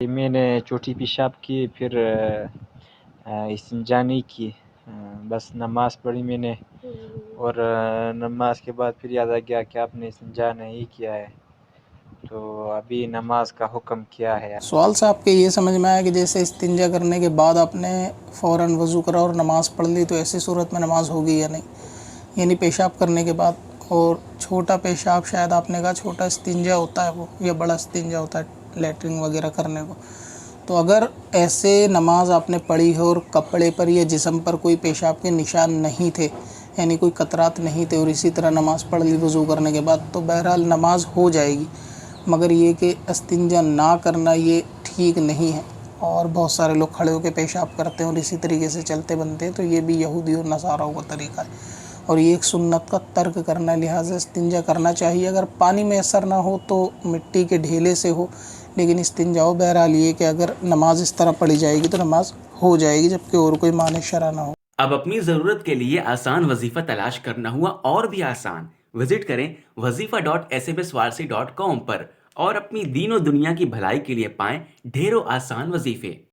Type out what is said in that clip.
میں نے چوٹی پیشاب کی، پھر استنجا نہیں کی، بس نماز پڑھی میں نے، اور نماز کے بعد پھر یاد آ گیا کہ آپ نے استنجا نہیں کیا ہے، تو ابھی نماز کا حکم کیا ہے؟ سوال صاحب کے یہ سمجھ میں آیا کہ جیسے استنجا کرنے کے بعد آپ نے فوراً وضو کرا اور نماز پڑھ لی، تو ایسی صورت میں نماز ہوگی یا نہیں؟ یعنی پیشاب کرنے کے بعد، اور چھوٹا پیشاب شاید آپ نے کہا چھوٹا استنجا ہوتا ہے وہ، یا بڑا استنجا ہوتا ہے لیٹرنگ وغیرہ کرنے کو، تو اگر ایسے نماز آپ نے پڑھی ہے اور کپڑے پر یا جسم پر کوئی پیشاب کے نشان نہیں تھے، یعنی کوئی قطرات نہیں تھے، اور اسی طرح نماز پڑھ لی وضو کرنے کے بعد، تو بہرحال نماز ہو جائے گی، مگر یہ کہ استنجا نہ کرنا یہ ٹھیک نہیں ہے، اور بہت سارے لوگ کھڑے ہو کے پیشاب کرتے ہیں اور اسی طریقے سے چلتے بنتے ہیں، تو یہ بھی یہودی اور نصاراؤں کا طریقہ ہے، اور یہ ایک سنت کا ترک کرنا ہے، لہٰذا استنجا کرنا چاہیے، اگر پانی میسر نہ ہو تو مٹی کے ڈھیلے سے ہو، لیکن استنجا ہو۔ بہرحال یہ کہ اگر نماز اس طرح پڑھی جائے گی تو نماز ہو جائے گی، جبکہ اور کوئی مانع شرع نہ ہو۔ اب اپنی ضرورت کے لیے آسان وظیفہ تلاش کرنا ہوا اور بھی آسان۔ وزٹ کریں wazifa.sbswarsi.com پر اور اپنی دین و دنیا کی بھلائی کے لیے پائیں ڈھیروں آسان وظیفے۔